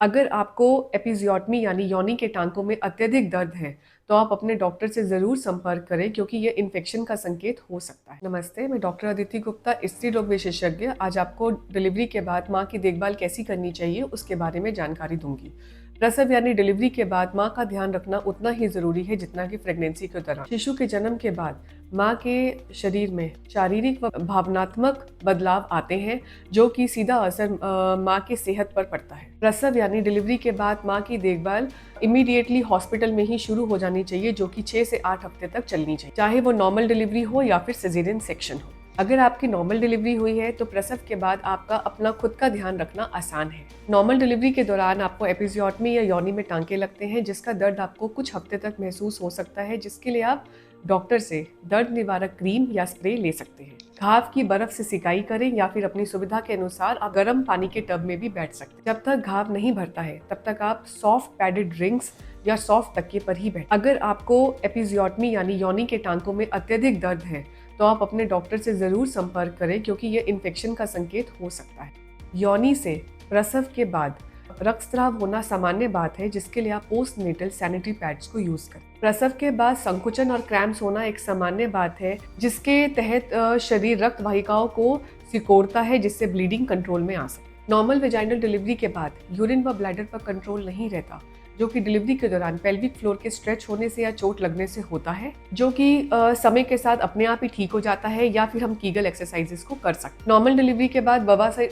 अगर आपको एपिजियोटमी यानी योनि के टांकों में अत्यधिक दर्द है तो आप अपने डॉक्टर से ज़रूर संपर्क करें क्योंकि ये इन्फेक्शन का संकेत हो सकता है। नमस्ते, मैं डॉक्टर अदिति गुप्ता, स्त्री रोग विशेषज्ञ। आज आपको डिलीवरी के बाद माँ की देखभाल कैसी करनी चाहिए उसके बारे में जानकारी दूंगी। प्रसव यानी डिलीवरी के बाद माँ का ध्यान रखना उतना ही जरूरी है जितना कि प्रेगनेंसी के दौरान। शिशु के जन्म के बाद माँ के शरीर में शारीरिक व भावनात्मक बदलाव आते हैं जो कि सीधा असर माँ की सेहत पर पड़ता है। प्रसव यानी डिलीवरी के बाद माँ की देखभाल इमीडिएटली हॉस्पिटल में ही शुरू हो जानी चाहिए, जो कि 6 से 8 हफ्ते तक चलनी चाहिए, चाहे वो नॉर्मल डिलीवरी हो या फिर सिजेरियन सेक्शन हो। अगर आपकी नॉर्मल डिलीवरी हुई है तो प्रसव के बाद आपका अपना खुद का ध्यान रखना आसान है। नॉर्मल डिलीवरी के दौरान आपको एपिजियोटमी या योनि में टांके लगते हैं जिसका दर्द आपको कुछ हफ्ते तक महसूस हो सकता है, जिसके लिए आप डॉक्टर से दर्द निवारक क्रीम या स्प्रे ले सकते हैं। घाव की बर्फ से सिकाई करें या फिर अपनी सुविधा के अनुसार आप गर्म पानी के टब में भी बैठ सकते हैं। जब तक घाव नहीं भरता है तब तक आप सॉफ्ट पैडेड रिंग्स या सॉफ्ट तकिए पर ही बैठें। अगर आपको एपिजियोटमी यानी योनि के टांकों में अत्यधिक दर्द है तो आप अपने डॉक्टर से जरूर संपर्क करें क्योंकि ये इन्फेक्शन का संकेत हो सकता है। योनि से प्रसव के बाद रक्तस्राव होना सामान्य बात है, जिसके लिए आप पोस्टनेटल सैनिटरी पैड्स को यूज करें। प्रसव के बाद संकुचन और क्रैम्प्स होना एक सामान्य बात है जिसके तहत शरीर रक्त वाहिकाओं को सिकोड़ता है जिससे ब्लीडिंग कंट्रोल में आ सके। नॉर्मल वेजाइनल डिलीवरी के बाद यूरिन व ब्लैडर पर कंट्रोल नहीं रहता, जो कि डिलीवरी के दौरान पेल्विक फ्लोर के स्ट्रेच होने से या चोट लगने से होता है, जो कि समय के साथ अपने आप ही ठीक हो जाता है या फिर हम कीगल एक्सरसाइजेस को कर सकते हैं। नॉर्मल डिलीवरी के बाद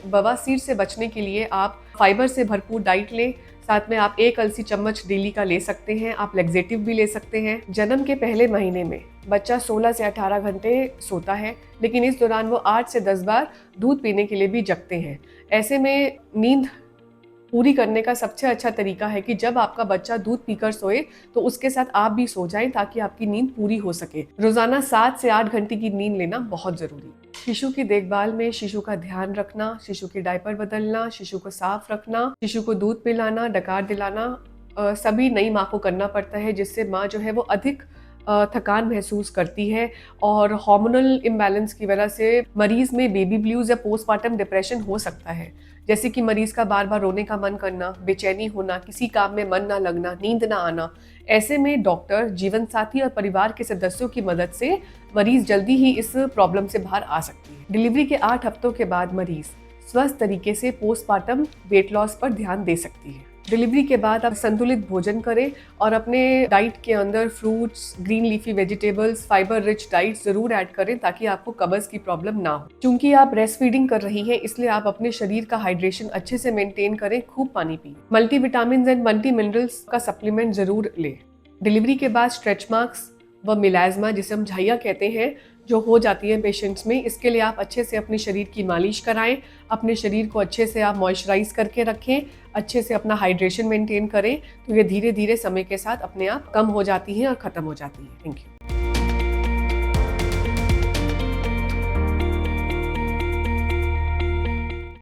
बवासीर से बचने के लिए आप फाइबर से भरपूर डाइट लें। साथ में आप 1 अलसी चम्मच डेली का ले सकते हैं। आप लेग्जेटिव भी ले सकते हैं। जन्म के पहले महीने में बच्चा 16 से 18 घंटे सोता है, लेकिन इस दौरान वो 8 से 10 बार दूध पीने के लिए भी जगते हैं। ऐसे में नींद पूरी करने का सबसे अच्छा तरीका है कि जब आपका बच्चा दूध पीकर सोए तो उसके साथ आप भी सो जाएं ताकि आपकी नींद पूरी हो सके। रोजाना 7 से 8 घंटे की नींद लेना बहुत जरूरी है। शिशु की देखभाल में शिशु का ध्यान रखना, शिशु के डायपर बदलना, शिशु को साफ रखना, शिशु को दूध पिलाना, डकार दिलाना सभी नई माँ को करना पड़ता है, जिससे माँ जो है वो अधिक थकान महसूस करती है और हार्मोनल इम्बैलेंस की वजह से मरीज में बेबी ब्लूज या पोस्टमार्टम डिप्रेशन हो सकता है, जैसे कि मरीज का बार बार रोने का मन करना, बेचैनी होना, किसी काम में मन ना लगना, नींद ना आना। ऐसे में डॉक्टर, जीवन साथी और परिवार के सदस्यों की मदद से मरीज जल्दी ही इस प्रॉब्लम से बाहर आ सकती है। डिलीवरी के 8 हफ्तों के बाद मरीज स्वस्थ तरीके से पोस्टमार्टम वेट लॉस पर ध्यान दे सकती है। डिलीवरी के बाद आप संतुलित भोजन करें और अपने डाइट के अंदर fruits, green leafy vegetables, fibre rich diet जरूर ऐड करें ताकि आपको कब्ज की प्रॉब्लम ना हो। क्योंकि आप ब्रेस्ट फीडिंग कर रही हैं, इसलिए आप अपने शरीर का हाइड्रेशन अच्छे से मेंटेन करें, खूब पानी पिए। मल्टीविटामिन एंड मल्टी मिनरल्स का सप्लीमेंट जरूर लें। डिलीवरी के बाद स्ट्रेच मार्क्स व मिलाज्मा, जिसे हम झाइयाँ कहते हैं, जो हो जाती है पेशेंट्स में, इसके लिए आप अच्छे से अपने शरीर की मालिश कराएं। अपने शरीर को अच्छे से आप मॉइस्चराइज करके रखें, अच्छे से अपना हाइड्रेशन मेंटेन करें, तो ये धीरे धीरे समय के साथ अपने आप कम हो जाती हैं और ख़त्म हो जाती हैं। Thank you.